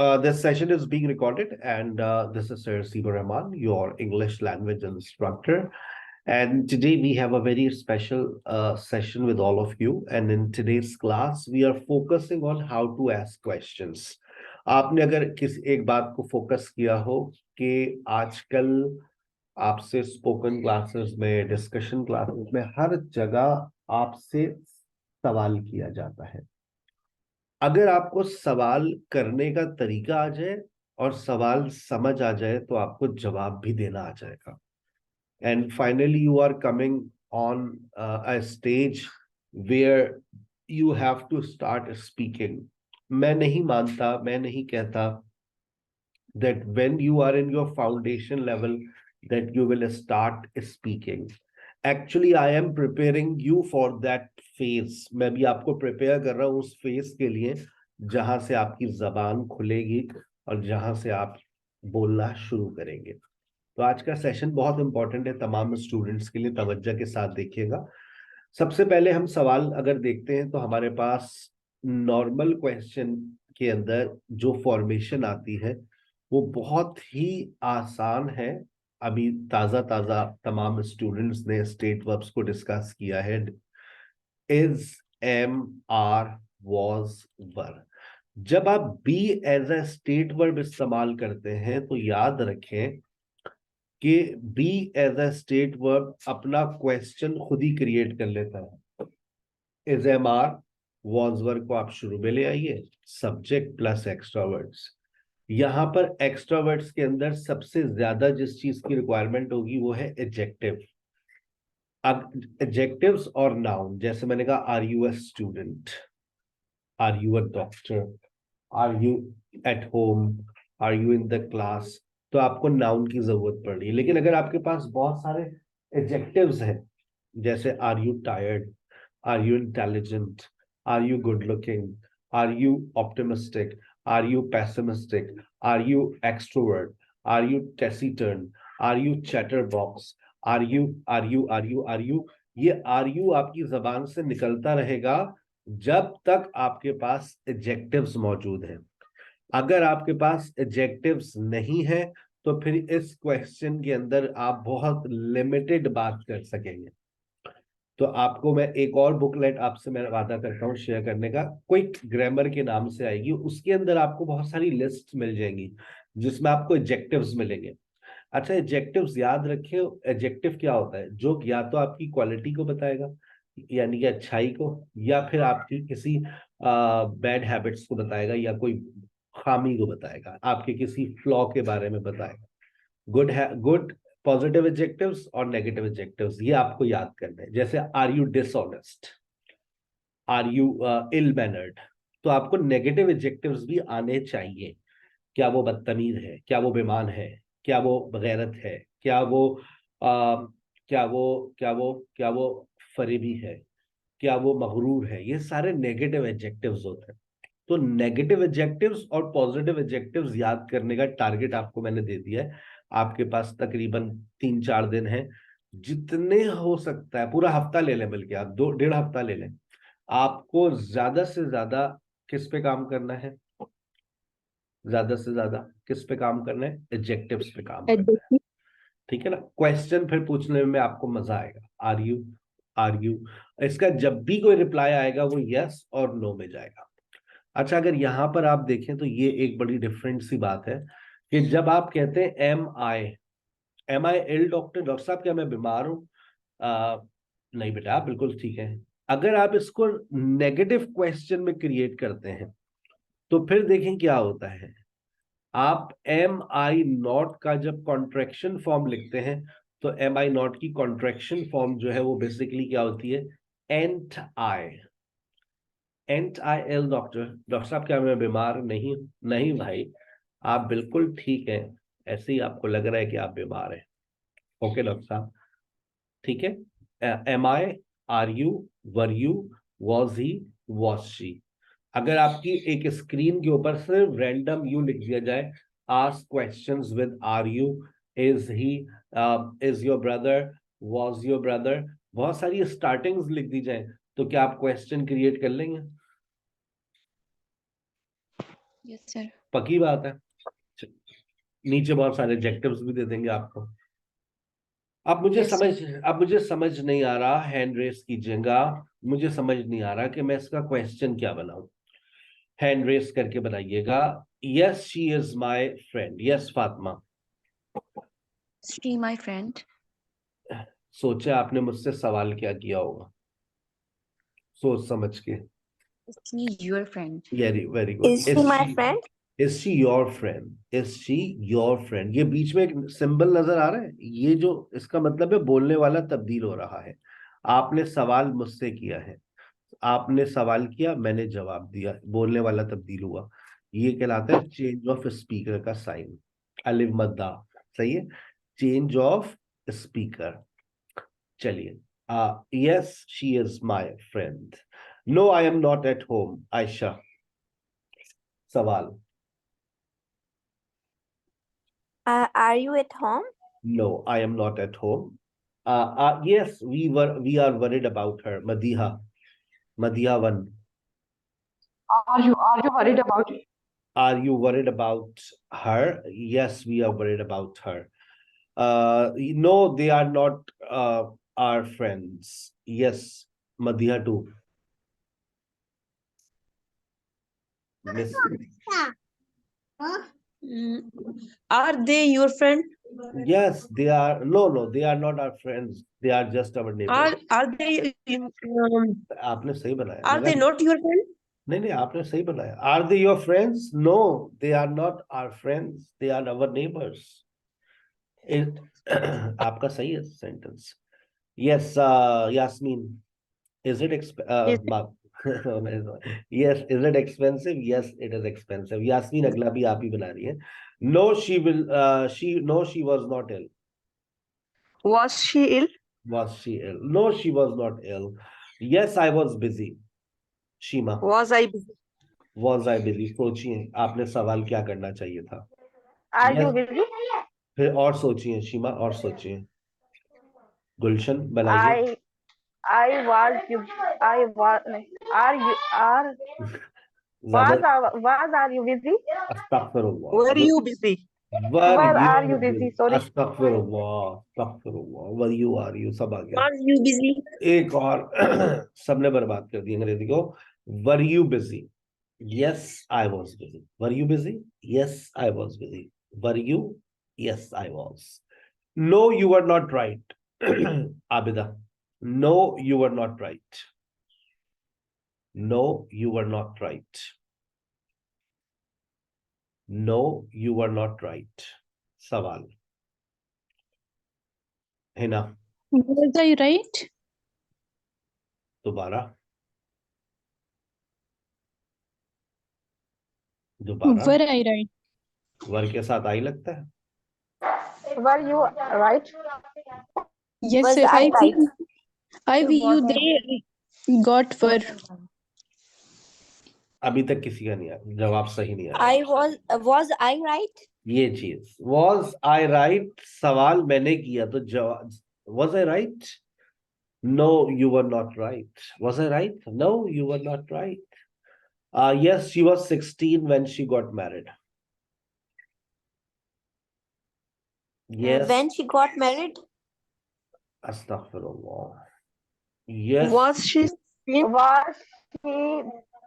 This session is being recorded, and this is Sir Siba Rahman, your English language instructor. And today we have a very special session with all of you. And in today's class, we are focusing on how to ask questions. आपने अगर किसी एक बात को focus किया हो कि आजकल आपसे स्पोकन क्लासेस में, डिस्कशन क्लासेस में हर जगह आपसे सवाल किया जाता है। अगर आपको सवाल करने का तरीका आ जाए और सवाल समझ आ जाए तो आपको जवाब भी देना आ जाएगा। And finally you are coming on a stage where you have to start speaking. मैं नहीं मानता, मैं नहीं कहता that when you are in your foundation level that you will start speaking. Actually I am preparing you for that phase. मैं भी आपको prepare कर रहा हूँ उस phase के लिए जहां से आपकी जबान खुलेगी और जहां से आप बोलना शुरू करेंगे। तो आज का सेशन बहुत इंपॉर्टेंट है तमाम स्टूडेंट्स के लिए, तवज्जो के साथ देखिएगा। सबसे पहले हम सवाल अगर देखते हैं तो हमारे पास नॉर्मल क्वेश्चन के अंदर जो फॉर्मेशन आती है वो बहुत ही आसान है। अभी ताजा ताजा तमाम स्टूडेंट्स ने स्टेट वर्ब्स को डिस्कस किया है। Is, am, are, was, were. जब आप be as a state verb इस्तेमाल करते हैं तो याद रखें कि be as a state verb अपना क्वेश्चन खुद ही क्रिएट कर लेता है। Is, am, are, was, were को आप शुरू में ले आइए, सब्जेक्ट प्लस एक्स्ट्रा वर्ड्स। यहां पर एक्स्ट्रा वर्ड्स के अंदर सबसे ज्यादा जिस चीज की रिक्वायरमेंट होगी वो है एडजेक्टिव। अब एडजेक्टिव्स और नाउन, जैसे मैंने कहा are you a student, are you a doctor, are you at home, are you in the class, तो आपको नाउन की जरूरत पड़ रही है। लेकिन अगर आपके पास बहुत सारे एडजेक्टिव्स हैं, जैसे are you tired, are you intelligent, are you good looking, are you optimistic, are you pessimistic, are you extrovert, are you taciturn, are you chatterbox, are you, ये are you आपकी जबान से निकलता रहेगा जब तक आपके पास एडजेक्टिव्स मौजूद हैं। अगर आपके पास एडजेक्टिव्स नहीं है तो फिर इस क्वेश्चन के अंदर आप बहुत लिमिटेड बात कर सकेंगे। तो आपको मैं एक और बुकलेट आपसे मैं वादा करता हूँ शेयर करने का, क्विक ग्रामर के नाम से आएगी। उसके अंदर आपको बहुत सारी लिस्ट मिल जाएंगी जिसमें आपको एडजेक्टिव्स मिलेंगे। अच्छा, एडजेक्टिव्स याद रखिए, एडजेक्टिव क्या होता है? जो या तो आपकी क्वालिटी को बताएगा, यानी कि अच्छाई को, या फिर आपकी किसी बैड हैबिट्स को बताएगा, या कोई खामी को बताएगा, आपके किसी फ्लॉ के बारे में बताएगा। गुड है, गुड पॉजिटिव एडजेक्टिव्स और नेगेटिव एडजेक्टिव्स, ये आपको याद करना है। जैसे are you dishonest, are you ill mannered, तो आपको नेगेटिव एडजेक्टिव्स भी आने चाहिए। क्या वो बदतमीज है, क्या वो बेईमान है, क्या वो बगैरत है, क्या वो क्या वो क्या वो फरेबी है, क्या वो मगरूर है, ये सारे नेगेटिव एडजेक्टिव्स होते हैं। तो नेगेटिव एडजेक्टिव्स और पॉजिटिव एडजेक्टिव्स याद करने का टारगेट आपको मैंने दे दिया है। आपके पास तकरीबन 3-4 दिन है, जितने हो सकता है पूरा हफ्ता ले लें, बल्कि आप 2-1.5 हफ्ता ले लें। आपको ज्यादा से ज्यादा किस पे काम करना है? ज्यादा से ज्यादा किस पे काम करना है? एडजेक्टिव्स पे काम करना है, ठीक है ना? क्वेश्चन फिर पूछने में आपको मजा आएगा। आर यू, आर यू, इसका जब भी कोई रिप्लाई आएगा वो यस और नो में जाएगा। अच्छा, अगर यहां पर आप देखें तो ये एक बड़ी डिफरेंट सी बात है कि जब आप कहते हैं एम आई इल डॉक्टर, डॉक्टर साहब क्या मैं बीमार हूं? नहीं बेटा, आप बिल्कुल ठीक है। अगर आप इसको नेगेटिव क्वेश्चन में क्रिएट करते हैं तो फिर देखें क्या होता है। आप एम आई नॉट का जब कॉन्ट्रैक्शन फॉर्म लिखते हैं तो एम आई नॉट की कॉन्ट्रैक्शन फॉर्म जो है वो बेसिकली क्या होती है? एंट आई, एंट आई एल डॉक्टर, डॉक्टर साहब क्या मैं बीमार नहीं? नहीं भाई, आप बिल्कुल ठीक हैं, ऐसे ही आपको लग रहा है कि आप बीमार हैं। ओके डॉक्टर साहब, ठीक है। Am I, are you, were you, was he, was she. अगर आपकी एक स्क्रीन के ऊपर सिर्फ रैंडम यू लिख दिया जाए, ask questions with are you, is he, is your brother, was your brother, बहुत सारी स्टार्टिंग्स लिख दी जाए, तो क्या आप क्वेश्चन क्रिएट कर लेंगे? Yes, sir. पक्की बात है। नीचे बहुत सारे एडजेक्टिव्स भी दे देंगे आपको। Yes, sir. अब मुझे समझ नहीं आ रहा, हैंड रेस कीजिएगा। मुझे समझ नहीं आ रहा कि मैं इसका क्वेश्चन क्या बनाऊं। हैंड रेस करके बनाइएगा। Yes she is my friend. Yes Fatima. She, my friend. सोचे आपने मुझसे सवाल क्या किया होगा, सोच समझ के। Is she your friend? Very very good. Is she my friend? Is she your friend? Is she your friend? ये बीच में एक सिंबल नजर आ रहा है, ये जो इसका मतलब है बोलने वाला तब्दील हो रहा है। आपने सवाल मुझसे किया है, आपने सवाल किया, मैंने जवाब दिया, बोलने वाला तब्दील हुआ। ये कहलाता है चेंज ऑफ स्पीकर का साइन। अलिफ मद्दा। सही है, चेंज ऑफ स्पीकर। चलिए, yes she is my friend. No I am not at home. Ayesha, सवाल। Are you at home? No, I am not at home. Yes, we are worried about her. Madiha one. Are you worried about it? Are you worried about her? Yes, we are worried about her. No, they are not our friends. Yes, Madiha too. Miss, Are they your friend? yes, they are. No, no, they are not our friends. They are just our neighbors. Are they आपने सही बनाया are they मगर not your friend? नहीं नहीं, आपने सही बनाया। Are they your friends? No, they are not our friends. They are our neighbors. It आपका सही है sentence. Yes, Yasmin, is it Yes. yes, is it expensive? Yes, it is expensive. Yasmin अगला भी आप ही बना रही है। No, she was not ill. Was she ill? Was she ill? No, she was not ill. Yes, I was busy. Shima, Was I busy? was I busy? सोचिए आपने सवाल क्या करना चाहिए था। Are Yes, you busy? फिर और सोचिए शीमा, और सोचिए। गुलशन बनाइए। I was you I was are you are ज्यादा was are you busy? अस्तगफिरुल्लाह। Were you busy? Were Were you are you busy? Sorry. अस्तगफिरुल्लाह, वर यू आर यू, सब आ गया। Was you busy? एक और सबने बर्बाद कर दी अंग्रेजी को। Were you busy? Yes I was busy. Were you busy? Yes I was busy. Were you? Yes I was. No you are not right. Abida, no you are not right. No you are not right. No you are not right. सवाल। Hina, Was I right? दोबारा दोबारा। Were I right? वर के साथ आई लगता है। Were you right? Yes, Was sir. I right? You they got were. अभी तक किसी का नहीं आया जवाब, सही नहीं आया। Was I right? ये चीज वॉज आई राइट, सवाल मैंने किया तो जवाब was I right. No you are not right. Was I right? No you are not right. Yes, she was 16 when she got married. Yes. When she got married? Astaghfirullah. Yes. Was she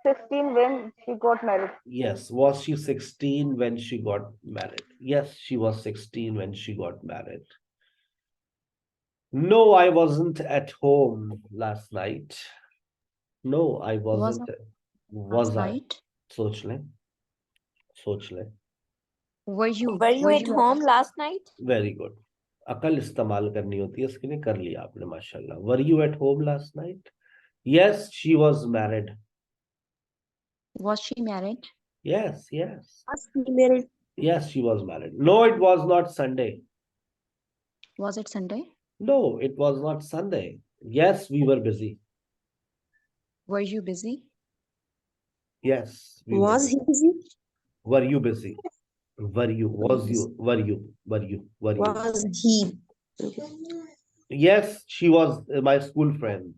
16 when she got married? Yes. Was she 16 when she got married? Yes, she was 16 when she got married. No, I wasn't at home last night. No, I wasn't. Was I? Right? सोच लें, सोच लें। Were Were you at home last night? Very good. अकल इस्तेमाल करनी होती है, इसके लिए कर लिया आपने माशाल्लाह। Were you at home last night? Yes, she was married. Was she married? Yes, yes. Was she married? Yes, she was married. No, it was not Sunday. Was it Sunday? No, it was not Sunday. Yes, we were busy. Were you busy? Yes, we were Was busy. he busy? Were you busy? Were you? Was you? Were you? Were you? Were you? Was he? Yes, she was my school friend.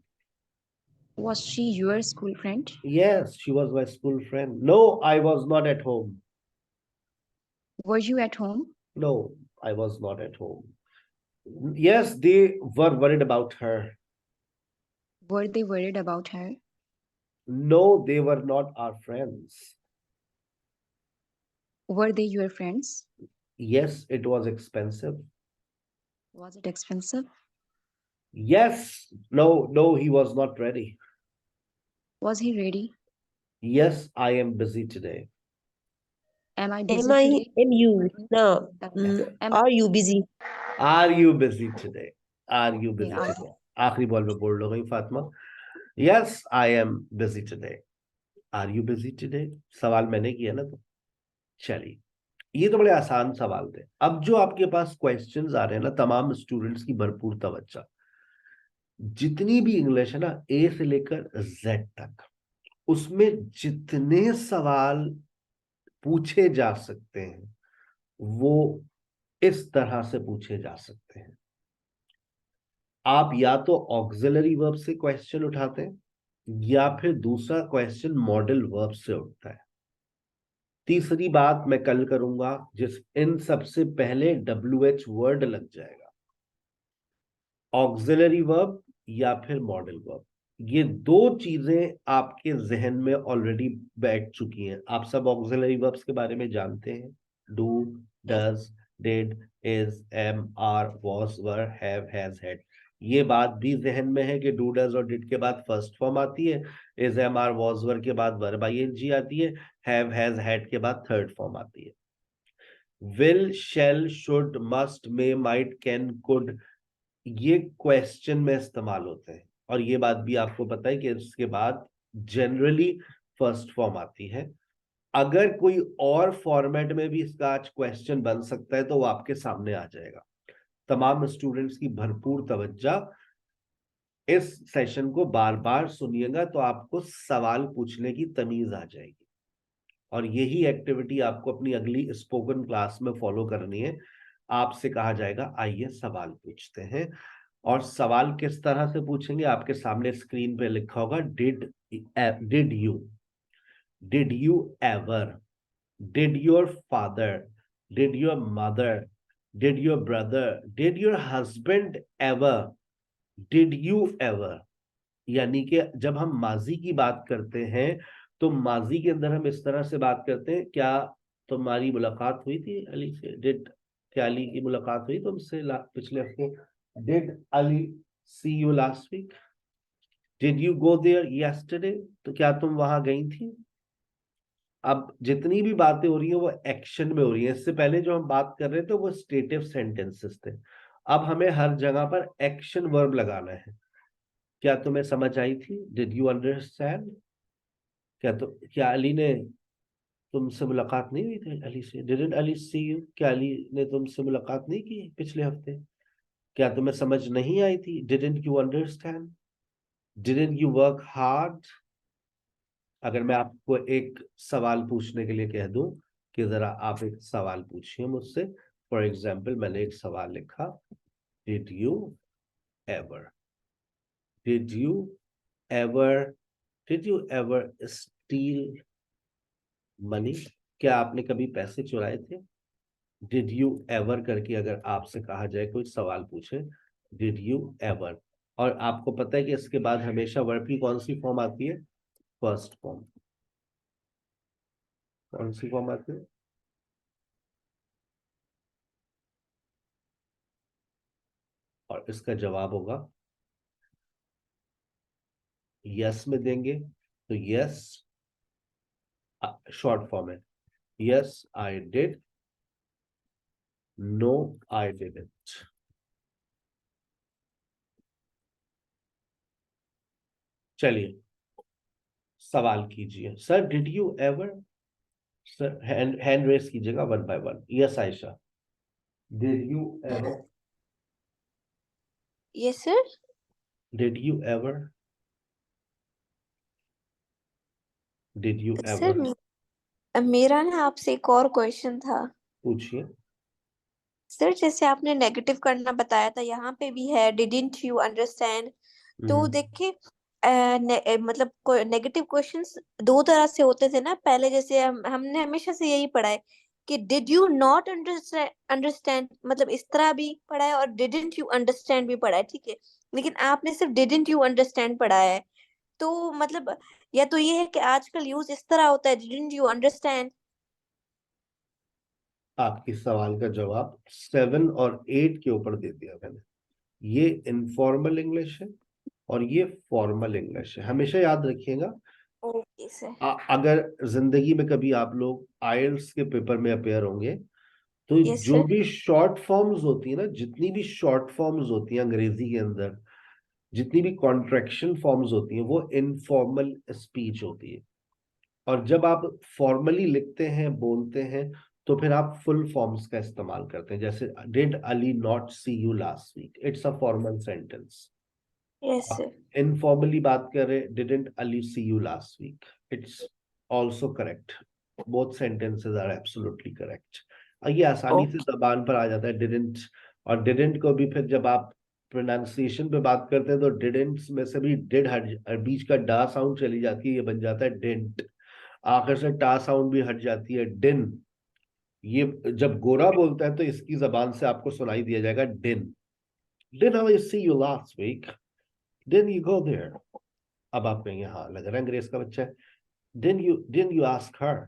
Was she your school friend? Yes, she was my school friend. No, I was not at home. Were you at home? No, I was not at home. Yes, they were worried about her. Were they worried about her? No, they were not our friends. Were they your friends? Yes, it was expensive. Was it expensive? Yes, no, he was not ready. Was he ready? Yes, I am busy today. Am I busy Am I today? am you? No. Am I Are you busy? Are you busy today? Are you busy are- today? आखिरी ball में bold हो गई Fatima. Yes, I am busy today. Are you busy today? सवाल मैंने किया ना, तो चलिए, ये तो बड़े आसान सवाल थे. अब जो आपके पास क्वेश्चंस आ रहे हैं ना, तमाम स्टूडेंट्स की भरपूर तवज्जो. जितनी भी इंग्लिश है ना, ए से लेकर जेड तक, उसमें जितने सवाल पूछे जा सकते हैं वो इस तरह से पूछे जा सकते हैं. आप या तो ऑक्सिलरी वर्ब से क्वेश्चन उठाते हैं या फिर दूसरा क्वेश्चन मॉडल वर्ब से उठता है. तीसरी बात मैं कल करूंगा, जिस इन सबसे पहले WH वर्ड लग जाएगा, ऑक्सिलरी वर्ब या फिर मॉडल वर्ब. ये दो चीजें आपके जहन में ऑलरेडी बैठ चुकी हैं. आप सब ऑक्सिलरी वर्ब्स के बारे में जानते हैं. Do, does, did, is, am, are, was, were, have, has, had. ये बात भी जहन में है कि डू, डज और डिड के बाद फर्स्ट फॉर्म आती है, इज, एम, आर, वॉज, वर के बाद वर्ब आईएनजी आती है, हैव, हैज, हैड के बाद थर्ड फॉर्म आती है. Will, shall, should, must, may, might, can, could, ये क्वेश्चन में इस्तेमाल होते हैं. और ये बात भी आपको पता है कि इसके बाद जनरली फर्स्ट फॉर्म आती है. अगर कोई और फॉर्मेट में भी इसका आज क्वेश्चन बन सकता है तो वो आपके सामने आ जाएगा. तमाम स्टूडेंट्स की भरपूर तवज्जो. इस सेशन को बार बार सुनिएगा तो आपको सवाल पूछने की तमीज आ जाएगी. और यही एक्टिविटी आपको अपनी अगली स्पोकन क्लास में फॉलो करनी है. आपसे कहा जाएगा आइए सवाल पूछते हैं. और सवाल किस तरह से पूछेंगे, आपके सामने स्क्रीन पे लिखा होगा did you ever, did your father, did your mother, did your brother, did your husband ever, did you ever. यानी कि जब हम माजी की बात करते हैं तो माजी के अंदर हम इस तरह से बात करते हैं, क्या तुम्हारी मुलाकात हुई थी अली से? क्या अली की मुलाकात हुई तुमसे पिछले हफ्ते? Did Ali see you last week? Did you go there yesterday? तो क्या तुम वहां गई थी? अब जितनी भी बातें हो रही है वो एक्शन में हो रही है. इससे पहले जो हम बात कर रहे थे वो स्टेटिव सेंटेंसेस थे. अब हमें हर जगह पर एक्शन वर्ब लगाना है. क्या तुम्हें समझ आई थी? Did you understand? क्या अली ने तुमसे मुलाकात नहीं हुई थी? अली से डिडंट अली सी यू? क्या अली ने तुमसे मुलाकात नहीं की पिछले हफ्ते? क्या तुम्हें समझ नहीं आई थी? Didn't you understand? Didn't you work hard? अगर मैं आपको एक सवाल पूछने के लिए कह दूं कि जरा आप एक सवाल पूछिए मुझसे, फॉर एग्जाम्पल मैंने एक सवाल लिखा, did you ever, did you ever, did you ever steel money? क्या आपने कभी पैसे चुराए थे? डिड यू एवर करके अगर आपसे कहा जाए, कोई सवाल पूछे, डिड यू एवर, और आपको पता है कि इसके बाद हमेशा वर्ब की कौन सी फॉर्म आती है? First form. कौन सी फॉर्म आती है? और इसका जवाब होगा यस में देंगे तो यस शॉर्ट फॉर्म है, yes I did, no I didn't. चलिए सवाल कीजिए. Sir did you ever? Sir hand raise कीजिएगा one by one. Yes Ayesha, did you ever? Yes, sir. Did you ever? Did you sir ever? मेरा ना आपसे एक और क्वेश्चन था. पूछिए. सर जैसे आपने नेगेटिव करना बताया था, यहाँ पे भी है डिडंट यू अंडरस्टैंड. तो देखिए मतलब नेगेटिव क्वेश्चंस दो तरह से होते थे ना पहले, जैसे हमने हमेशा से यही पढ़ा है कि डिड यू नॉट अंडरस्टैंड, मतलब इस तरह भी पढ़ा है, और डिडंट यू अंडरस्टैंड भी पढ़ा है, ठीक है। लेकिन आपने सिर्फ डिडंट यू अंडरस्टैंड पढ़ा है, तो मतलब या तो ये है कि आजकल यूज इस तरह होता है, डिडंट यू अंडरस्टैंड। आपकी सवाल का जवाब 7 और 8 के ऊपर दे दिया मैंने। ये इनफॉर्मल इंग्लिश है और ये फॉर्मल इंग्लिश है, हमेशा याद रखिएगा। Okay sir. अगर जिंदगी में कभी आप लोग आईएलटीएस के पेपर में अपेयर होंगे तो यस जो सर। भी शॉर्ट फॉर्म्स होती है ना, जितनी भी शॉर्ट फॉर्म्स होती हैं अंग्रेजी के अंदर, जितनी भी कॉन्ट्रैक्शन फॉर्म्स होती हैं, वो इनफॉर्मल स्पीच होती है। और जब आप फॉर्मली लिखते हैं, बोलते हैं, तो फिर आप फुल फॉर्म्स का इस्तेमाल करते हैं। जैसे did Ali not see you last week, it's a formal sentence. Yes sir. Informally बात कर रहे, didn't Ali see you last week, it's also correct. Both sentences are absolutely correct. ये आसानी से ओके। जबान पर आ जाता है डिडंट। और डिडंट को भी फिर जब आप प्रोनाउंसिएशन पे बात करते हैं तो डिडंट्स में से भी डिड हट, बीच का डा साउंड चली जाती है, ये बन जाता है डिंट। आखिर से टा साउंड भी हट जाती है, डिन। ये जब गोरा बोलता है तो इसकी जबान से आपको सुनाई दिया जाएगा डिन। Did I see you last week, did you go there. अब आप कहेंगे हाँ लग रहा है अंग्रेज का बच्चा है। डिड यू आस्क हर,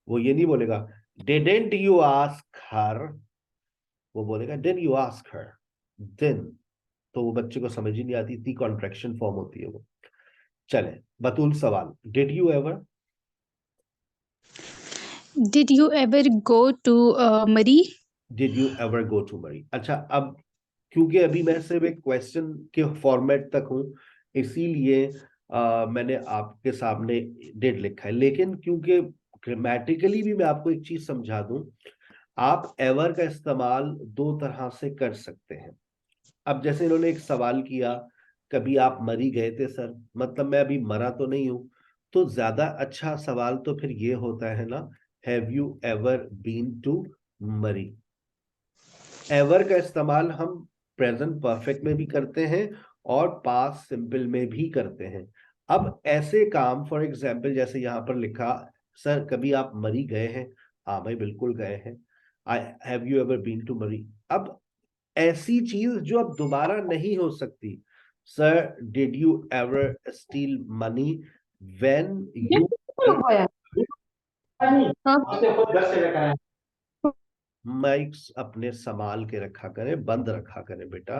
वो ये नहीं बोलेगा डिडंट यू आस्क हर, वो बोलेगा डिड यू आस्क हर। दिन, तो वो बच्चे को समझ ही नहीं आती, इतनी कॉन्ट्रैक्शन फॉर्म होती है वो। चले बतूल सवाल, did you ever, Did you ever go to Murray? Did you ever go to Murree. अच्छा, अब क्योंकि अभी मैं सिर्फ एक क्वेश्चन के फॉर्मेट तक हूं, इसीलिए मैंने आपके सामने डिड लिखा है। लेकिन क्योंकि ग्रामेटिकली भी मैं आपको एक चीज समझा दूं, आप एवर का इस्तेमाल दो तरह से कर सकते हैं। अब जैसे इन्होंने एक सवाल किया, कभी आप मरी गए थे सर, मतलब मैं अभी मरा तो नहीं हूं। तो ज्यादा अच्छा सवाल तो फिर ये होता है ना, have you ever been to Murree. Ever का इस्तेमाल हम प्रेजेंट परफेक्ट में भी करते हैं और पास्ट सिंपल में भी करते हैं। अब ऐसे काम, फॉर एग्जाम्पल जैसे यहां पर लिखा, सर कभी आप मरी गए हैं? हाँ भाई बिल्कुल गए हैं, I have you ever been to Murree. अब ऐसी चीज जो अब दोबारा नहीं हो सकती, sir did you ever steel money when you, mics अपने संभाल के रखा करें, बंद रखा करें बेटा।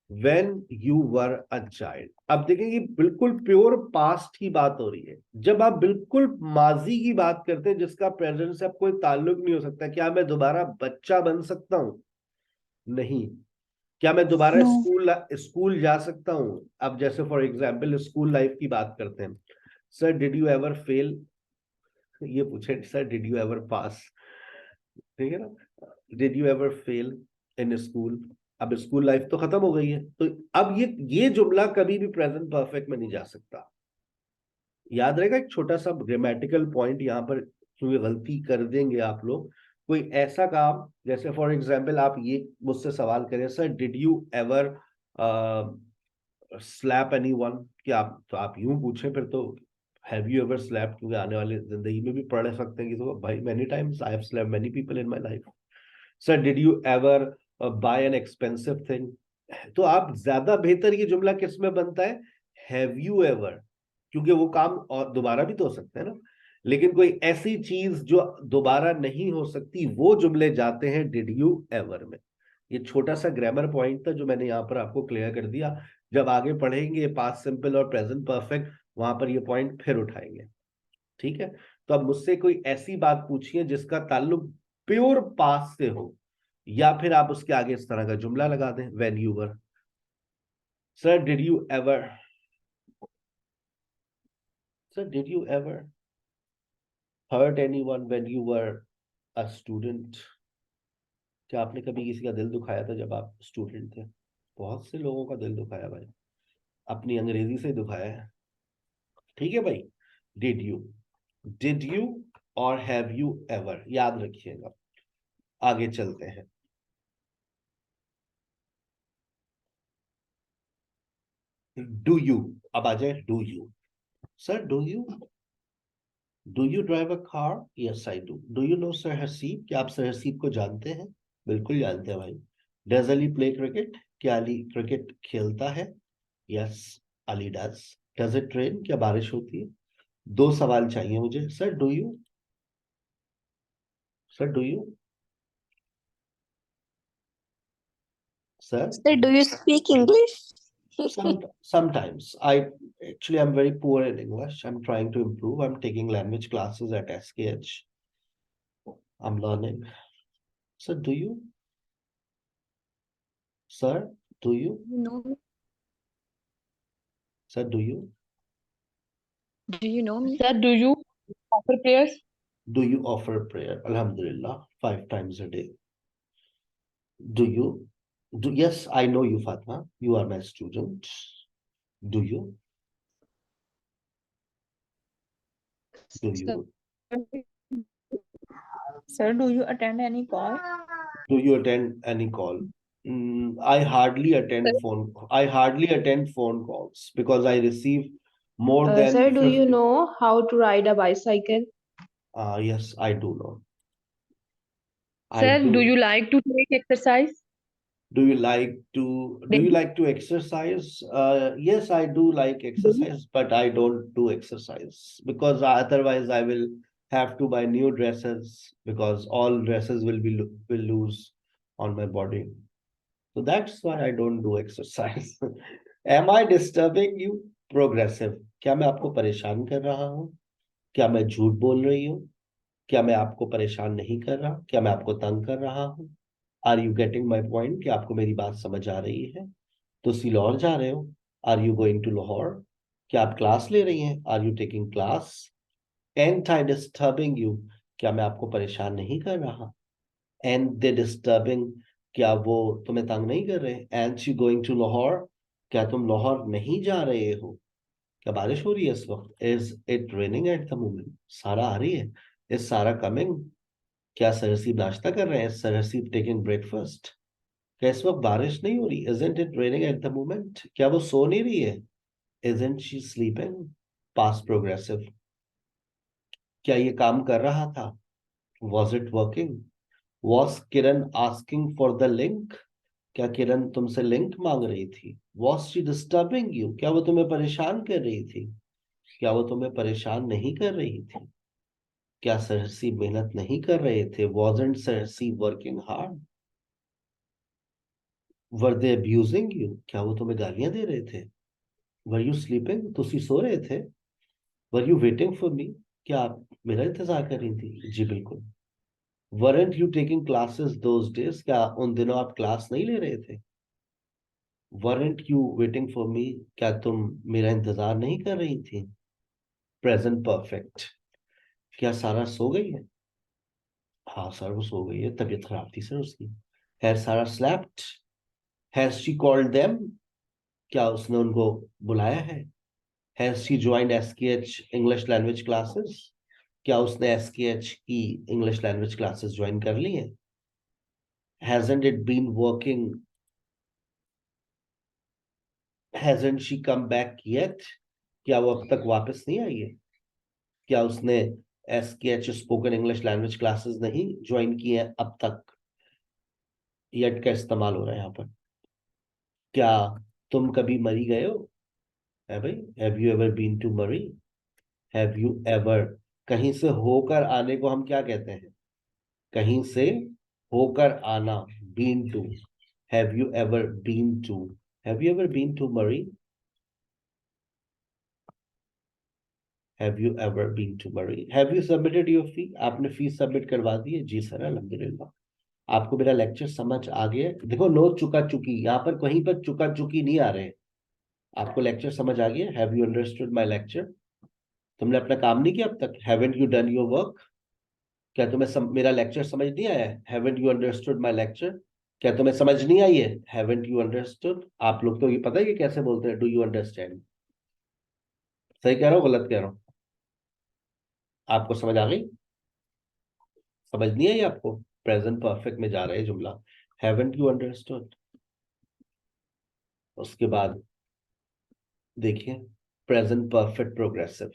When you were a child, अब देखेंगे बिल्कुल प्योर पास्ट की बात हो रही है। जब आप बिल्कुल माजी की बात करते हैं जिसका प्रेजेंट से अब कोई ताल्लुक नहीं हो सकता, क्या मैं दोबारा बच्चा बन सकता हूं? नहीं। क्या मैं दोबारा No. स्कूल जा सकता हूं? अब जैसे फॉर एग्जाम्पल स्कूल लाइफ की बात करते हैं, sir did you ever fail, ये पूछे सर डिड यू एवर पास, ठीक है ना। Did you ever fail in school, अब स्कूल लाइफ तो खत्म हो गई है, तो अब ये जुमला कभी भी प्रेजेंट परफेक्ट में नहीं जा सकता। याद रहेगा एक छोटा सा ग्रामेटिकल पॉइंट यहाँ पर, क्योंकि गलती कर देंगे आप लोग। कोई ऐसा काम, जैसे फॉर एग्जाम्पल आप ये मुझसे सवाल करें, sir did you ever slap anyone, कि आप तो आप यूं पूछें फिर तो हैव यू एवर स्लैप, क्योंकि आने वाले जिंदगी में भी पढ़ सकते हैं कि तो भाई many times I have slap many people in my life. Sir did you ever buy an expensive thing, तो आप ज्यादा बेहतर ये जुमला किस में बनता है, हैव यू एवर, क्योंकि वो काम और दोबारा भी तो हो सकता है ना। लेकिन कोई ऐसी चीज जो दोबारा नहीं हो सकती, वो जुमले जाते हैं डिड यू एवर में। ये छोटा सा ग्रामर पॉइंट था जो मैंने यहाँ पर आपको क्लियर कर दिया। जब आगे पढ़ेंगे पास्ट सिंपल और प्रेजेंट परफेक्ट, वहां पर ये पॉइंट फिर उठाएंगे, ठीक है। तो अब मुझसे कोई ऐसी बात पूछिए जिसका ताल्लुक प्योर पास्ट से हो, या फिर आप उसके आगे इस तरह का जुमला लगा दें, when you were. Sir did you ever, sir did you ever hurt anyone when you were a student, क्या आपने कभी किसी का दिल दुखाया था जब आप स्टूडेंट थे? बहुत से लोगों का दिल दुखाया भाई, अपनी अंग्रेजी से दुखाया है, ठीक है भाई। डिड यू और हैव यू एवर याद रखिएगा। आगे चलते हैं। डू यू, अब आ जाए do you. Sir do you drive a car? Yes I do. Do you know sir Haseeb? क्या आप सर हसीब को जानते हैं? बिल्कुल जानते हैं भाई। Does Ali play cricket? क्या अली क्रिकेट खेलता है? Yes Ali does. Does it rain? क्या बारिश होती है? दो सवाल चाहिए मुझे। Sir do you, sir do you, sir Sir, do you speak English? sometimes I actually I'm very poor in English. I'm trying to improve. I'm taking language classes at SKH. I'm learning. So do you, sir, do you, You know, sir, do you, do you know me? Sir, do you offer prayers? do you offer prayer? Alhamdulillah, 5 times a day. Do you, do, yes, I know you, Fatma. You are my student. Do you, do you, Sir, do you attend any call? do you attend any call? I hardly attend phone. I hardly attend phone calls because I receive more than Sir, do you 50. know how to ride a bicycle? Yes, I do know. I Sir, do do. you like to take exercise? Do you like to exercise? Yes, I do like exercise, but I don't do exercise because otherwise I will have to buy new dresses because all dresses will lose on my body. So that's why I don't do exercise. Am I disturbing you? Progressive. क्या मैं आपको परेशान कर रहा हूँ? क्या मैं झूठ बोल रही हूँ? क्या मैं आपको परेशान नहीं कर रहा? क्या मैं आपको तंग कर रहा हूँ? Are you getting my point? क्या आपको मेरी बात समझ आ रही है? तो सिलौर जा रहे हो? Are you going to Lahore? क्या आप क्लास ले रही हैं? Are you taking class? And I disturbing you? क्या मैं आपको परेशान नहीं कर रहा? एंड दे डिस्टर्बिंग, क्या वो तुम्हें तंग नहीं कर रहे? And she going to Lahore? क्या तुम लाहौर नहीं जा रहे हो? क्या बारिश हो रही है इस वक्त? Is it raining at the moment? सारा आ रही है? इज सारा कमिंग? क्या सरहसीब नाश्ता कर रहे हैं? सरहसीब टेकिंग ब्रेकफास्ट? क्या इस वक्त बारिश नहीं हो रही? Isn't it raining at the moment? क्या वो सो नहीं रही है? Isn't she sleeping? Past progressive. क्या ये काम कर रहा था? Was it working? Was Kiran asking for the link? क्या किरण तुमसे लिंक मांग रही थी? Was she disturbing you? क्या वो तुम्हें परेशान कर रही थी? क्या वो तुम्हें परेशान नहीं कर रही थी? क्या सरहसी मेहनत नहीं कर रहे थे? वॉजंट सरहसी working hard? Were they abusing you? क्या वो तुम्हें गालियां दे रहे थे? Were you sleeping? तुसी सो रहे थे? Were you waiting for me? क्या आप मेरा इंतजार कर रही थी? जी बिल्कुल। Weren't you taking classes those days? क्या उन दिनों आप क्लास नहीं ले रहे थे? Weren't you waiting for me? क्या तुम मेरा इंतजार नहीं कर रही थी? Present perfect. क्या सारा सो गई है? हाँ सर वो सो गई है, तबीयत खराब थी सर उसकी। Has Sara slept? Has she called them? क्या उसने उनको बुलाया है? Has she joined SKH English language classes? क्या उसने एसकेएच की इंग्लिश लैंग्वेज क्लासेस ज्वाइन कर ली हैं? Hasn't it been working? Hasn't she come back yet? क्या वो अब तक वापस नहीं आई है? क्या उसने SKH spoken English language classes नहीं ज्वाइन की हैं अब तक? येट का इस्तेमाल हो रहा है यहाँ पर। क्या तुम कभी मरी गए हो? है भाई, have you ever been to Murree? Have you ever, कहीं से होकर आने को हम क्या कहते हैं? कहीं से होकर आना, been to. Have you ever been to? Have you ever been to Murree? Have you ever been to Murree? Have you submitted your fee? आपने फीस सबमिट करवा दी है? जी सर अल्हम्दुलिल्लाह। आपको मेरा लेक्चर समझ आ गया? देखो नो चुका चुकी, यहाँ पर कहीं पर चुका चुकी नहीं आ रहे। आपको लेक्चर समझ आ गया? Have you understood my lecture? तुमने अपना काम नहीं किया अब तक? Haven't you done your work? क्या तुम्हें मेरा लेक्चर समझ नहीं आया है? Haven't you understood my lecture? क्या तुम्हें समझ नहीं आई है? Haven't you understood? आप लोग तो ये पता है कि कैसे बोलते हैं, डू यू अंडरस्टैंड? सही कह रहा हूँ गलत कह रहा हूँ? आपको समझ आ गई? समझ नहीं आई आपको? प्रेजेंट परफेक्ट में जा रहा है जुमला। Haven't you understood? उसके बाद देखिए, present perfect progressive.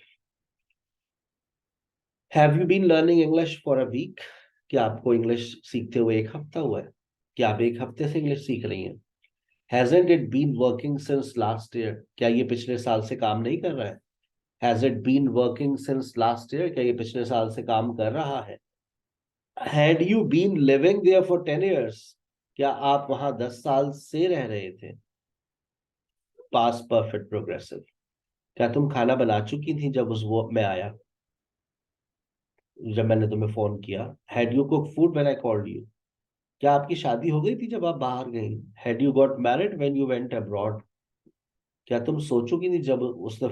Have you been learning English for a week? क्या आपको इंग्लिश सीखते हुए एक हफ्ता हुआ है? क्या आप एक हफ्ते से इंग्लिश सीख रही हैं? Hasn't it been working since last year? क्या ये पिछले साल से काम नहीं कर रहा है? Has it been working since last year? क्या ये पिछले साल से काम कर रहा है? Had you been living there for 10 years? क्या आप वहां 10 साल से रह रहे थे? Past perfect progressive। क्या तुम खाना बना चुकी थी जब मैं आया, जब मैंने तुम्हें फोन किया? Had you cooked food when I called you? क्या आपकी शादी हो गई थी जब आप बाहर गई? Had you got married when you went abroad? क्या तुम सो चुकी थी जब उसने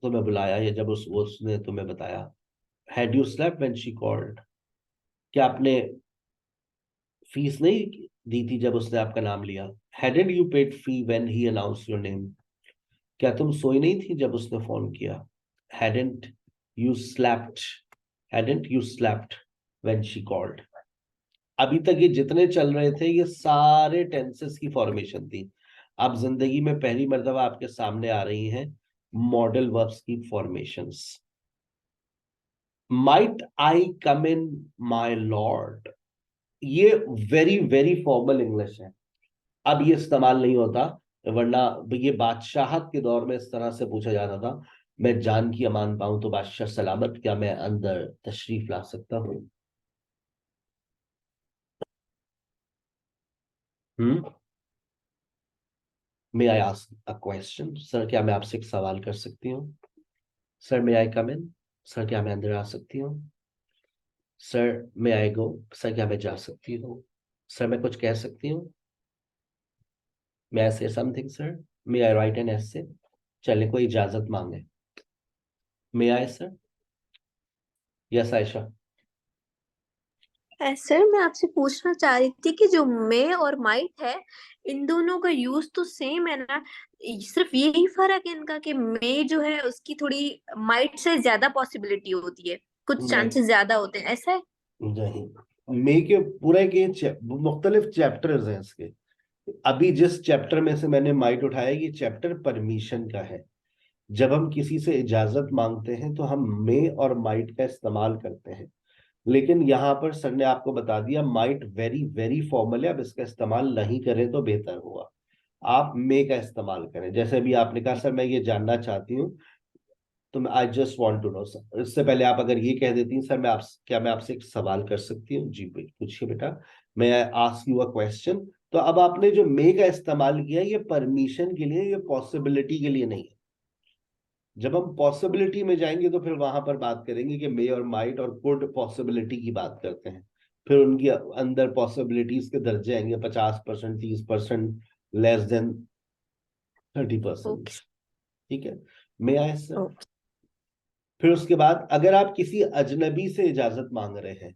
तुम्हें बुलाया या जब उसने तुम्हें बताया? Had you slept when she called? क्या आपने फीस नहीं दी थी जब उसने आपका नाम लिया? Hadn't you paid fee when he announced your name? क्या तुम सोई नहीं थी जब उसने फोन किया? Hadn't you slept? Hadn't you slept when she called? अभी तक ये जितने चल रहे थे ये सारे टेंसेस की फॉर्मेशन थी। अब जिंदगी में पहली मर्तबा आपके सामने आ रही हैं मॉडल वर्ब्स की formations. Might I come in my Lord, ये वेरी वेरी फॉर्मल इंग्लिश है। अब ये इस्तेमाल नहीं होता, वरना ये बादशाहत के दौर में इस तरह से पूछा जाता था, मैं जान की अमान पाऊं तो बादशाह सलामत, क्या मैं अंदर तशरीफ ला सकता हूं? May I ask a question? Sir क्या मैं आपसे एक सवाल कर सकती हूँ? सर मे आई कम इन? सर क्या मैं अंदर आ सकती हूँ? सर मे आई गो? सर क्या मैं जा सकती हूँ? सर मैं कुछ कह सकती हूँ? May I say something sir? May I write an essay? चले कोई इजाजत मांगे? May I sir? Yes Ayesha. Sir मैं आपसे पूछना चाह रही थी कि जो मे और माइट है, इन दोनों का यूज तो सेम है ना? सिर्फ यही फर्क है इनका कि मे जो है उसकी थोड़ी माइट से ज्यादा पॉसिबिलिटी होती है, कुछ नहीं चांसेस ज्यादा होते हैं, ऐसा है? नहीं, मे के पूरे के मुख्तलिफ चैप्टर्स हैं इसके। अभी जिस चैप्टर में से मैंने माइट उठाया, ये चैप्टर परमिशन का है। जब हम किसी से इजाजत मांगते हैं तो हम मे और माइट का इस्तेमाल करते हैं, लेकिन यहाँ पर सर ने आपको बता दिया माइट वेरी वेरी फॉर्मल है, अब इसका इस्तेमाल नहीं करें तो बेहतर हुआ। आप मे का इस्तेमाल करें। जैसे भी आपने कहा सर मैं ये जानना चाहती हूँ, तो मैं I just want to know sir, इससे पहले आप अगर ये कह देती हैं सर क्या मैं आपसे एक सवाल कर सकती हूँ? जी भाई पूछिए बेटा। मैं आस्क यू अ क्वेश्चन। तो अब आपने जो मे का इस्तेमाल किया ये परमिशन के लिए, ये पॉसिबिलिटी के लिए नहीं है। जब हम पॉसिबिलिटी में जाएंगे तो फिर वहां पर बात करेंगे कि मे और माइट और कुड पॉसिबिलिटी की बात करते हैं। फिर उनके अंदर पॉसिबिलिटीज के दर्जे आएंगे 50%, 30%, लेस देन 30%। ओके। ठीक है, मे आई सर? ओके। फिर उसके बाद अगर आप किसी अजनबी से इजाजत मांग रहे हैं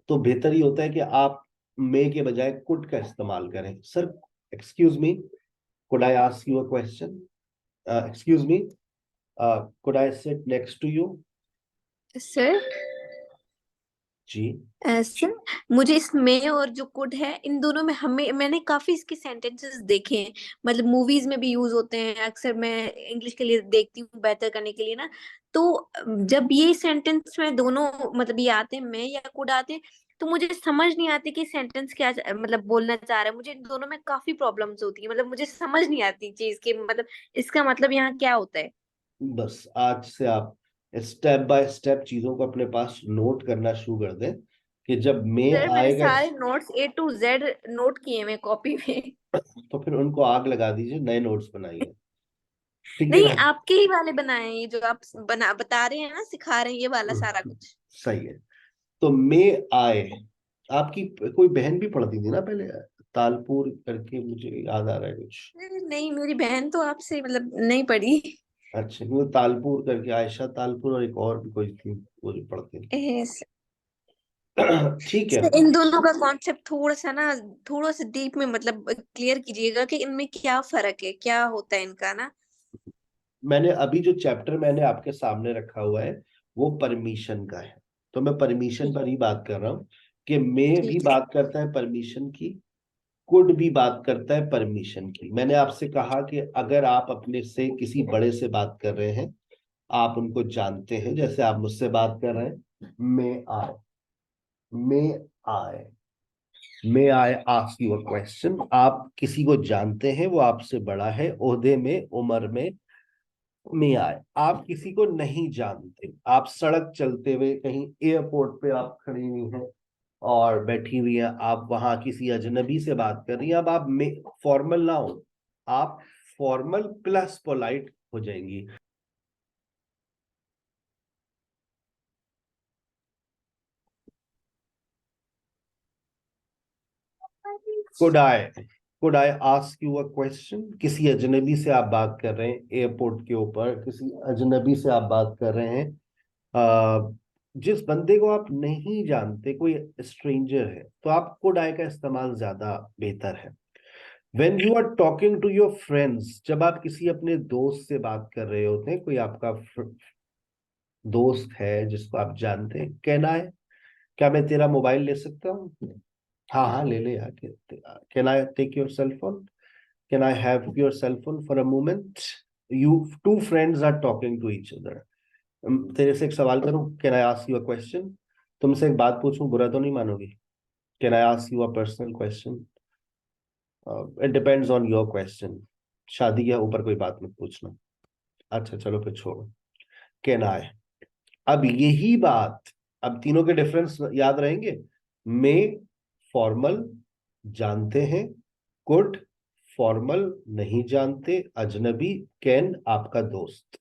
तो बेहतर ही होता है कि आप मे के बजाय कुड का इस्तेमाल करें। Sir excuse me, could I ask you a question? Excuse me, could I sit next to you? Sir जी। ऐसा, मुझे इस में और जो कुड है इन दोनों में मैंने काफी इसके सेंटेंसेस देखे हैं, मतलब मूवीज में भी यूज होते हैं अक्सर। मैं इंग्लिश के लिए देखती हूँ बेहतर करने के लिए ना, तो जब ये सेंटेंस में दोनों मतलब ये आते हैं, मैं या कुड आते हैं, तो मुझे समझ नहीं आती कि सेंटेंस क्या मतलब बोलना चाह रहा है। मुझे इन दोनों में काफी प्रॉब्लम्स होती है, मतलब मुझे समझ नहीं आती चीज के मतलब इसका मतलब यहाँ क्या होता है। बस आज से आप स्टेप बाय स्टेप चीजों को अपने पास नोट करना शुरू कर दें कि जब मे सर मैंने आएगा सारे notes A to Z note किए हैं कॉपी में। तो फिर उनको आग लगा दीजिए, नए नोट्स बनाइए। ठीक है नहीं, ना? आपके ही वाले बनाए हैं, ये जो आप बता रहे हैं ना, सिखा रहे हैं, ये वाला सारा कुछ। सही है। तो मे आए, आपकी कोई बहन भी पढ़ती थी ना पहले, तालपुर करके, मुझे याद आ रहा है कुछ। नहीं, मेरी बहन तो आपसे मतलब नहीं पढ़ी। अच्छा, वो तालपुर करके, आयशा तालपुर और एक और भी कोई थी वो जो पढ़ती Yes. थी। ठीक है। इन दोनों का कॉन्सेप्ट थोड़ा सा ना, थोड़ा सा डीप में मतलब क्लियर कीजिएगा कि इनमें क्या फर्क है, क्या होता है इनका ना। मैंने अभी जो चैप्टर मैंने आपके सामने रखा हुआ है वो परमिशन का है, तो मैं परमिशन ठीक पर ही बात कर रहा हूँ कि मे भी ठीक है। बात करता है परमिशन की, कुड भी बात करता है परमिशन की। मैंने आपसे कहा कि अगर आप अपने से किसी बड़े से बात कर रहे हैं, आप उनको जानते हैं, जैसे आप मुझसे बात कर रहे हैं, may I may I ask you a question. आप किसी को जानते हैं, वो आपसे बड़ा है ओहदे में, उम्र में, मे आई। आप किसी को नहीं जानते, आप सड़क चलते हुए कहीं एयरपोर्ट पे आप खड़ी हुई हैं और बैठी हुई हैं, आप वहां किसी अजनबी से बात कर रही हैं। अब आप फॉर्मल ना हो, आप फॉर्मल प्लस पोलाइट हो जाएंगी। Could I ask you a question. किसी अजनबी से आप बात कर रहे हैं एयरपोर्ट के ऊपर, किसी अजनबी से आप बात कर रहे हैं, जिस बंदे को आप नहीं जानते, कोई स्ट्रेंजर है, तो आप कुड आई का इस्तेमाल ज्यादा बेहतर है। When you are talking to your friends, जब आप किसी अपने दोस्त से बात कर रहे होते हैं, कोई आपका दोस्त है जिसको आप जानते हैं, कहना है क्या मैं तेरा मोबाइल ले सकता हूँ? हाँ हाँ ले ले यार। Can I take your cell phone? Can I have your cell phone for a moment? You two friends are talking to each other. तेरे से एक सवाल करूं? Can I ask you a question? तुमसे एक बात पूछूं, बुरा तो नहीं मानोगी? Can I ask you a personal question? It depends on your question. शादी के ऊपर कोई बात मत पूछना। अच्छा चलो फिर छोड़ो। Can I. अब यही बात, अब तीनों के डिफरेंस याद रहेंगे। मे फॉर्मल जानते हैं, कुड फॉर्मल नहीं जानते, अजनबी, कैन आपका दोस्त।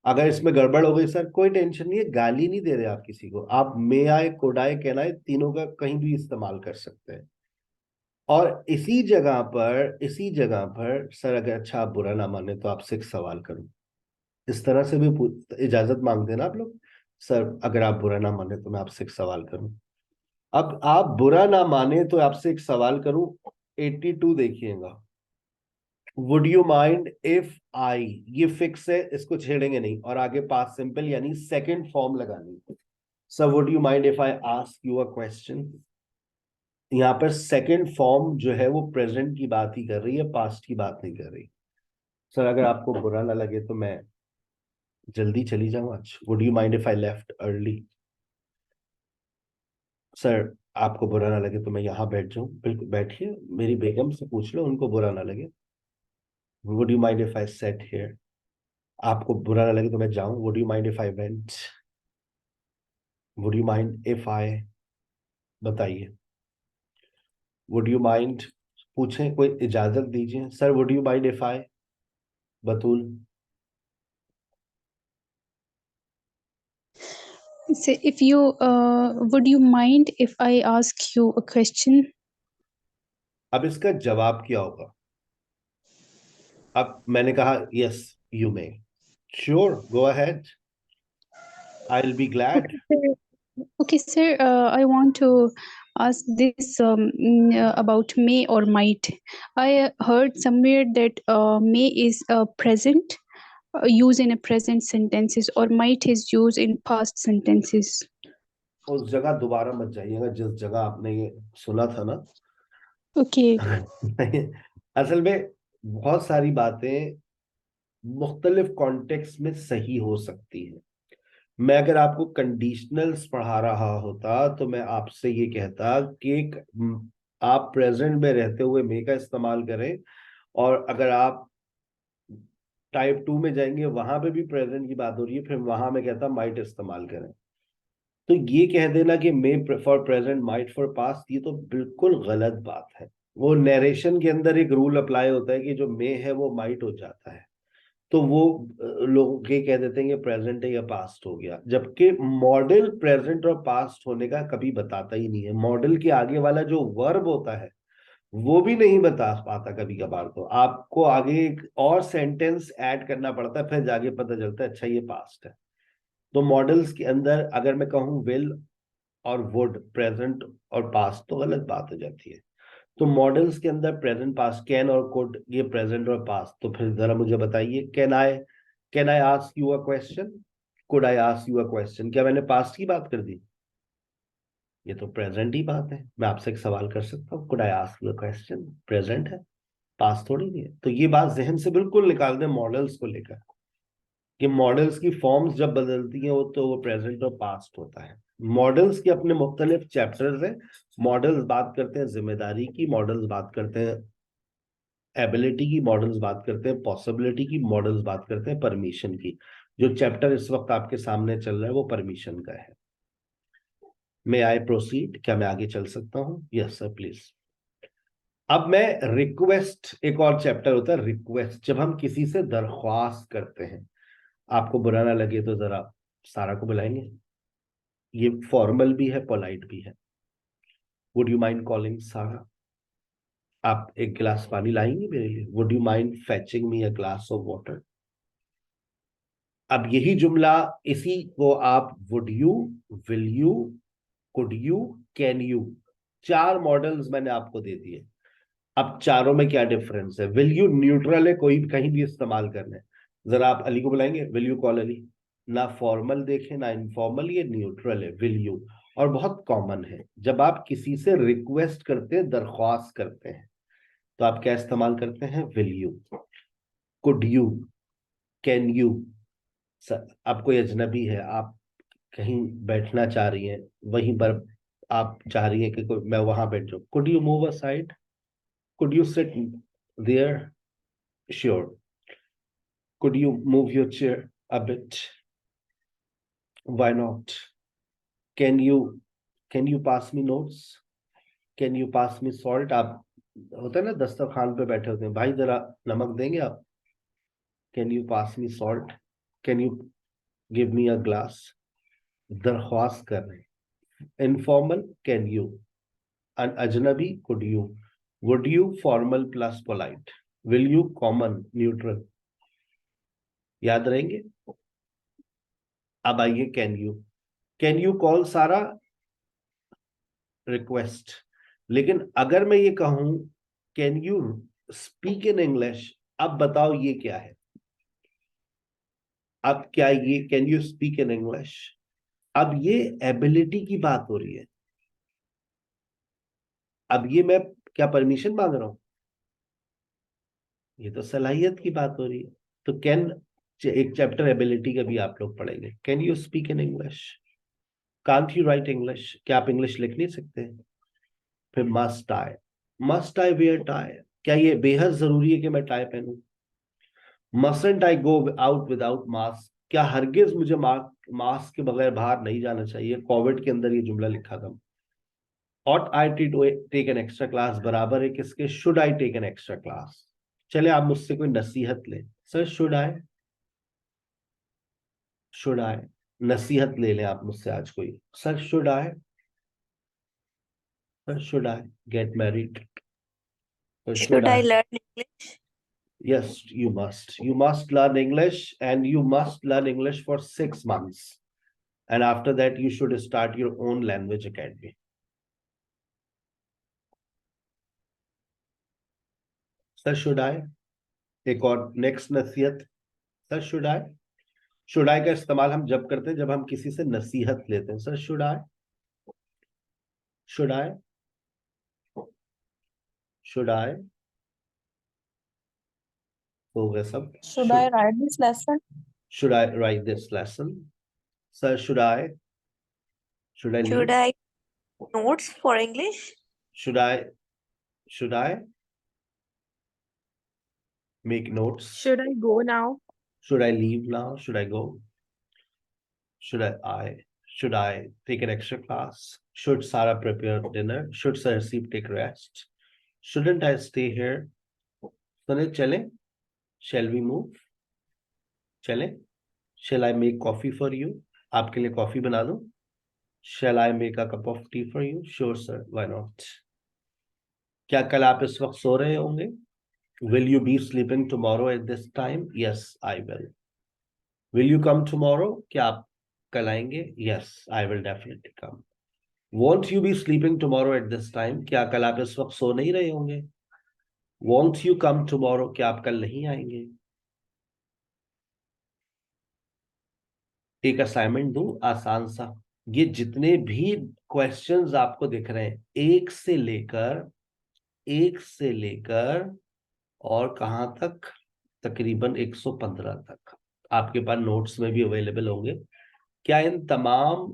अगर इसमें गड़बड़ हो गई सर, कोई टेंशन नहीं है, गाली नहीं दे रहे आप किसी को। आप मे आए, कुड आए, कैन आए, तीनों का कहीं भी इस्तेमाल कर सकते हैं। और इसी जगह पर सर, अगर अच्छा आप बुरा ना माने तो आपसे एक सवाल करूं। इस तरह से भी इजाजत मांगते हैं ना आप लोग, सर अगर आप बुरा ना माने तो मैं आपसे एक सवाल करूं। अब आप बुरा ना माने तो आपसे एक सवाल करूं। 82 देखिएगा। Would you mind if I, ये फिक्स है, इसको छेड़ेंगे नहीं, और आगे पास्ट सिंपल यानी सेकंड फॉर्म लगानी। Sir would you mind if I ask you a question? यहाँ पर सेकंड फॉर्म जो है वो प्रेजेंट की बात ही कर रही है, पास्ट की बात नहीं कर रही। सर अगर आपको बुरा ना लगे तो मैं जल्दी चली जाऊं आज। Would you mind if I left early? Sir आपको बुरा ना लगे तो मैं यहाँ बैठ जाऊं? बिल्कुल बैठिए, मेरी बेगम से पूछ लो, उनको बुरा ना लगे। Would you mind if I set here? आपको बुरा ना लगे तो मैं जाऊं? Would you mind if I went? Would you mind if I, बताइए। वुड यू माइंड, पूछें, कोई इजाजत दीजिए। Sir would you mind if I, Batool? So if you would you mind if I ask you a question? अब इसका जवाब क्या होगा? अब मैंने कहा yes you may, sure go ahead, I will be glad. Okay, sir. I want to ask this about may or might. I heard somewhere that may is present, used in a present sentences, or might is used in past sentences. उस जगह दोबारा मत जाइएगा जिस जगह आपने ये सुना था ना। Okay. असल में बहुत सारी बातें मुख्तलिफ कॉन्टेक्स्ट में सही हो सकती हैं। मैं अगर आपको कंडीशनल्स पढ़ा रहा होता तो मैं आपसे ये कहता कि आप प्रेजेंट में रहते हुए मे का इस्तेमाल करें, और अगर आप टाइप 2 में जाएंगे वहां पे भी प्रेजेंट की बात हो रही है, फिर वहां मैं कहता माइट इस्तेमाल करें। तो ये कह देना कि may for present, might for past, ये तो बिल्कुल गलत बात है। वो नरेशन के अंदर एक रूल अप्लाई होता है कि जो मे है वो माइट हो जाता है, तो वो लोग ये कह देते हैं कि प्रेजेंट है या पास्ट हो गया, जबकि मॉडल प्रेजेंट और पास्ट होने का कभी बताता ही नहीं है। मॉडल के आगे वाला जो वर्ब होता है वो भी नहीं बता पाता। कभी कभार तो आपको आगे एक और सेंटेंस ऐड करना पड़ता है, फिर जाके पता चलता है अच्छा ये पास्ट है। तो मॉडल्स के अंदर अगर मैं कहूँ विल और वुड प्रेजेंट और पास्ट तो गलत बात हो जाती है। तो मॉडल्स के अंदर प्रेजेंट, पास्ट, कैन और कुड, ये प्रेजेंट और पास्ट। तो फिर जरा मुझे बताइए, can I ask you a question? Could I ask you a question? क्या मैंने पास्ट की बात कर दी? ये तो प्रेजेंट ही बात है। मैं आपसे एक सवाल कर सकता हूँ, could I ask you a question? Present है, पास थोड़ी नहीं है। तो ये बात जहन से बिल्कुल निकाल दें मॉडल्स को लेकर, कि मॉडल्स की फॉर्म्स जब बदलती हैं वो प्रेजेंट और पास्ट होता है। मॉडल्स के अपने मुख्तलिफ चैप्टर्स हैं। मॉडल्स बात करते हैं जिम्मेदारी की, मॉडल्स बात करते हैं एबिलिटी की, मॉडल्स बात करते हैं पॉसिबिलिटी की, मॉडल्स बात करते हैं परमिशन की। जो चैप्टर इस वक्त आपके सामने चल रहा है वो परमिशन का है। मे आई प्रोसीड? क्या मैं आगे चल सकता हूँ? Yes sir please. अब मैं रिक्वेस्ट, एक और चैप्टर होता है रिक्वेस्ट, जब हम किसी से दरख्वास्त करते हैं। आपको बुरा ना लगे तो जरा सारा को बुलाएंगे। ये फॉर्मल भी है, पोलाइट भी है। वुड यू माइंड कॉलिंग सारा? आप एक गिलास पानी लाएंगे मेरे लिए? Would you mind fetching me a glass of water? अब यही जुमला, इसी को आप would you, will you, could you, can you, 4 models मैंने आपको दे दिए। अब चारों में क्या डिफरेंस है? विल यू न्यूट्रल है, कोई भी कहीं भी इस्तेमाल करना है। जरा आप अली को बुलाएंगे, विल यू कॉल अली? ना फॉर्मल देखे ना इनफॉर्मल, ये न्यूट्रल है विल यू। और बहुत कॉमन है, जब आप किसी से रिक्वेस्ट करते हैं, दरख्वास्त करते हैं, तो आप क्या इस्तेमाल करते हैं? Will you, could you, can you. आप कोई अजनबी है, आप कहीं बैठना चाह रही हैं, वहीं पर आप चाह रही हैं कि कोई मैं वहां बैठ जाऊं, could you move aside? Could you sit there? Sure. Could you move your chair a bit? Why not? Can you pass me notes? Can you pass me salt? आप होता है ना दस्तरखान पे बैठे होते हैं, भाई जरा नमक देंगे आप? Can you pass me salt? Can you give me a glass? दरख्वास्त कर रहे हैं। इनफॉर्मल कैन यू, अजनबी could you, would you formal plus polite, will you common neutral. याद रहेंगे? अब आइए कैन यू कॉल सारा? रिक्वेस्ट। लेकिन अगर मैं ये कहूं can you speak in English, अब बताओ ये क्या है? अब क्या ये can you speak in English? अब ये एबिलिटी की बात हो रही है। अब ये मैं क्या परमिशन मांग रहा हूं? ये तो सलाहियत की बात हो रही है। तो कैन, एक चैप्टर एबिलिटी का भी आप लोग पढ़ेंगे। Can you speak in English? Can't you right English? क्या आप इंग्लिश लिख नहीं सकते? फिर मस्ट आई वेयर टाई? क्या ये बेहद जरूरी है कि मैं टाई पहनूं? मसंट आई गो आउट विदाउट मास्क? क्या हरगिज मुझे मास्क के बगैर बाहर नहीं जाना चाहिए? कोविड के अंदर ये जुमला लिखा था। Ought I take an extra class बराबर है किसके? Should I take an extra class? चले आप मुझसे कोई नसीहत लें, सर शुड आई नसीहत ले लें आप मुझसे आज कोई, sir should I get married? Should I learn English? Yes, you must. You must learn English, and you must learn English for 6 months. And after that, you should start your own language academy. Sir, should I? एक और next नसीहत, sir should I? Should I का इस्तेमाल हम जब करते हैं जब हम किसी से नसीहत लेते हैं। सर शुड आई हो गया सब। Should I write this lesson? Should I write this lesson? Sir, should I Should leave? I notes for English? Should I make notes? Should I go now? Should I leave now? Should I go? Should I take an extra class? Should Sarah prepare dinner? Should Sarasip take rest? Shouldn't I stay here? Sunil, chale? Shall we move? Chale? Shall I make coffee for you? आपके लिए coffee बना दूं? Shall I make a cup of tea for you? Sure sir, why not? क्या कल आप इस वक्त सो रहे होंगे? Will you be sleeping tomorrow at this time? Yes, I will. Will you come tomorrow? क्या आप कल आएंगे? Yes, I will definitely come. Won't you be sleeping tomorrow at this time? क्या कल आप इस वक्त सो नहीं रहे होंगे? Won't you come tomorrow? क्या आप कल नहीं आएंगे? एक असाइनमेंट दूं आसान सा, ये जितने भी क्वेश्चंस आपको दिख रहे हैं, एक से लेकर और कहां तक, तकरीबन 115 तक। आपके पास नोट्स में भी अवेलेबल होंगे। क्या इन तमाम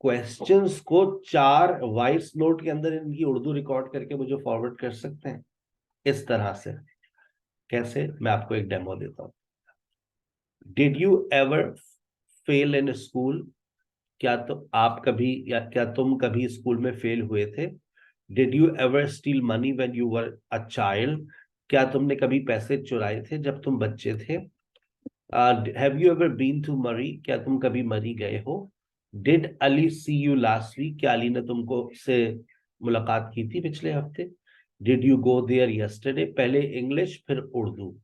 क्वेश्चंस को 4 वॉइस नोट के अंदर इनकी उर्दू रिकॉर्ड करके मुझे फॉरवर्ड कर सकते हैं? इस तरह से कैसे, मैं आपको एक डेमो देता हूं। Did you ever fail in school? क्या तो आप कभी, या क्या तुम कभी स्कूल में फेल हुए थे? Did you ever steel money when you were a child? क्या तुमने कभी पैसे चुराए थे जब तुम बच्चे थे? Have you ever been to Murree? क्या तुम कभी मरी गए हो? Did Ali see you last week? क्या अली ने तुमको से मुलाकात की थी पिछले हफ्ते? Did you go there yesterday? पहले इंग्लिश फिर उर्दू,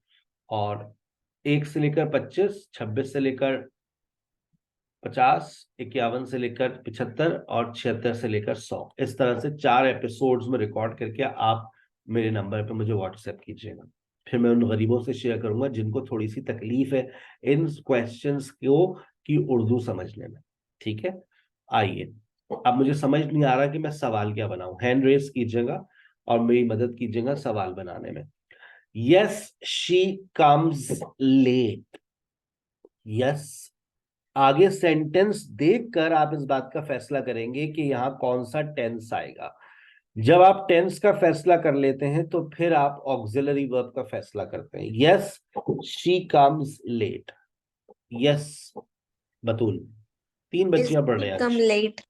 और 1 से लेकर 25, 26 से लेकर 50, 51 से लेकर 75 और 76 से लेकर 100। इस तरह से 4 एपिसोड्स में रिकॉर्ड करके आप मेरे नंबर पे मुझे व्हाट्सएप कीजिएगा। फिर मैं उन गरीबों से शेयर करूंगा जिनको थोड़ी सी तकलीफ है इन क्वेश्चंस को की उर्दू समझने में। ठीक है, आइए, अब मुझे समझ नहीं आ रहा कि मैं सवाल क्या बनाऊं। हैंड रेस कीजिएगा और मेरी मदद कीजिएगा सवाल बनाने में। Yes she comes late. Yes, आगे सेंटेंस देखकर आप इस बात का फैसला करेंगे कि यहां कौन सा टेंस आएगा। जब आप टेंस का फैसला कर लेते हैं तो फिर आप ऑक्सिलरी वर्ब का फैसला करते हैं। Yes she comes late. Yes Batool, 3 बच्चियां पढ़ रहे हैं कम आज। लेट।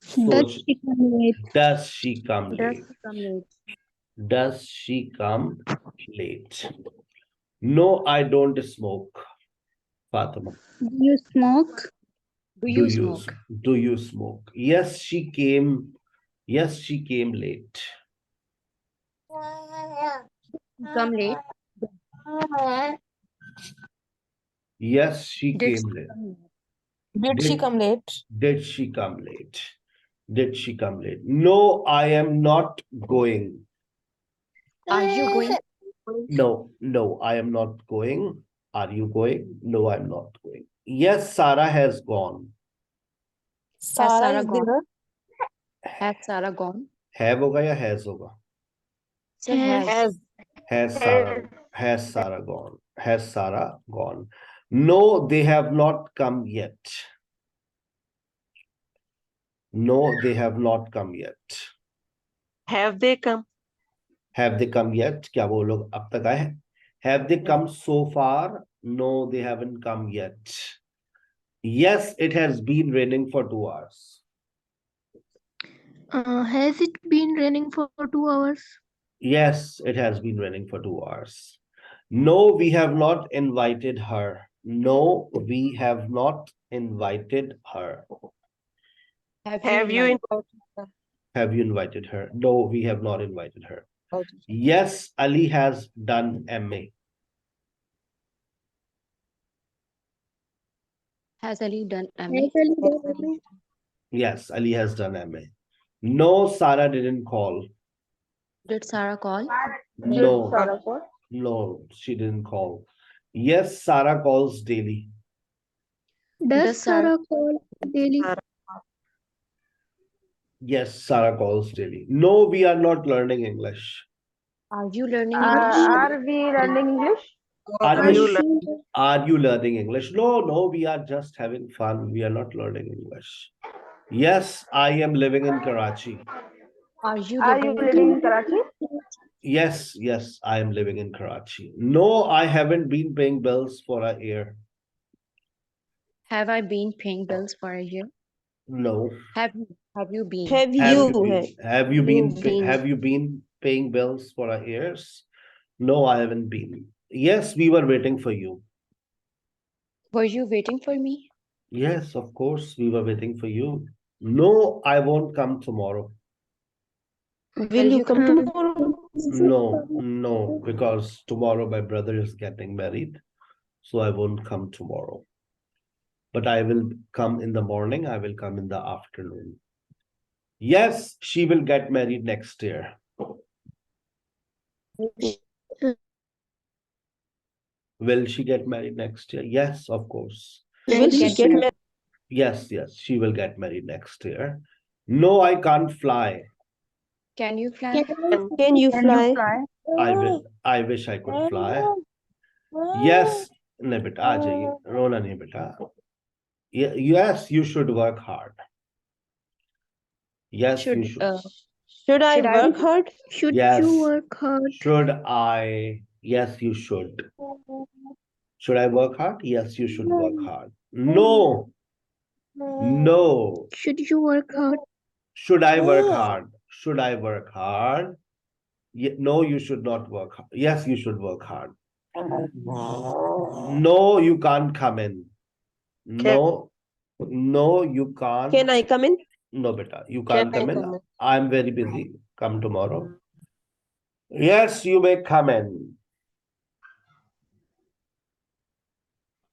Does सोच, she come late? Does she come Does late? she come late? Does she come late? No I don't smoke. Fatima, Do you smoke? Do do you you smoke? do you smoke? Yes she came. Yes she came late. Come late? Yes she Did came she late. come late? Did she come late? Did she come late? Did she come late? No, I am not going. Are you going? No, no, I am not going. Are you going? No, I'm not going. Yes, Sarah has gone. Sarah Sarah is gone? there. Has Sarah gone? Have होगा या has होगा? Sir has. Has Sarah, has Sarah gone? Has Sarah gone? No, they have not come yet. No, they have not come yet. Have they come? Have they come yet? क्या वो लोग अब तक आए हैं? Have they come so far? No, they haven't come yet. Yes, it has been raining for 2 hours. Has it been raining for 2 hours? Yes, it has been raining for 2 hours. No, we have not invited her. No, we have not invited her. Have you invited? Have you invited her? No, we have not invited her. Yes, Ali has done MA. Has Ali done MA? Has Ali done MA? Yes, Ali has done MA. No, Sarah didn't call. Did Sarah call? No, Sarah call? no, she didn't call. Yes, Sarah calls daily. Does Sarah call daily? Yes, Sarah calls daily. No, we are not learning English. Are you learning Are English? Are we learning English? Are Are you you are you learning English? No, no, we are just having fun. We are not learning English. Yes, I am living in Karachi. Are you Are you living living in Karachi? Yes, yes, I am living in Karachi. No, I haven't been paying bills for a year. Have I been paying bills for a year? No. Have you been? Have Have you been been. have you been paying bills for a years? No, I haven't been. Yes, we were waiting for you. Were you waiting for me? Yes, of course, we were waiting for you. No, I won't come tomorrow. Will you come tomorrow? No, no, because tomorrow my brother is getting married, so I won't come tomorrow. But I will come in the morning, I will come in the afternoon. Yes, she will get married next year. Will she get married next year? Yes, of course. Will she get married? Yes, yes, she will get married next year. No, I can't fly. Can you fly? Can you fly? I wish I could fly. Yes, नहीं बेटा आ जाइए, रोना नहीं बेटा. Yes, you should work hard. Yes, you should. Should I Should I- work hard? Should Yes. you work hard? Should I? Yes, you should. Should I work hard? Yes, you should work hard. No. No. Should you work hard? Should I work hard? Should I work hard? No, you should not work hard. Yes, you should work hard. No, you can't come in. No, you can't. Can I come in? No, beta, you can't Can I come in. come in? I'm very busy. Come tomorrow. Yes, you may come in.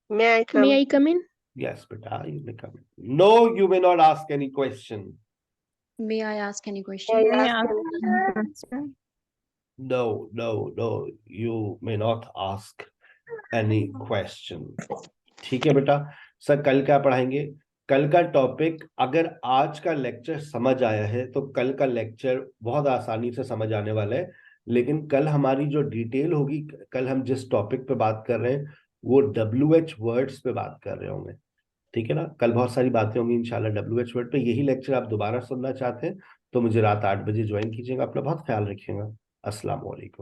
May I come? May I come in? Yes, beta, you may come in. No, you may not ask any question. May I ask any question? May I Yeah. ask any- No, you may not ask any question. ठीक है बेटा. Sir कल क्या पढ़ाएंगे? कल का topic, अगर आज का लेक्चर समझ आया है तो कल का लेक्चर बहुत आसानी से समझ आने वाला है. लेकिन कल हमारी जो डिटेल होगी, कल हम जिस टॉपिक पे बात कर रहे हैं वो WH वर्ड्स पे बात कर रहे होंगे. ठीक है ना? कल बहुत सारी बातें होंगी इंशाल्लाह WH वर्ड पे. यही लेक्चर आप दोबारा सुनना चाहते हैं तो मुझे रात 8 बजे ज्वाइन कीजिएगा. अपना बहुत ख्याल रखिएगा. अस्सलाम वालेकुम.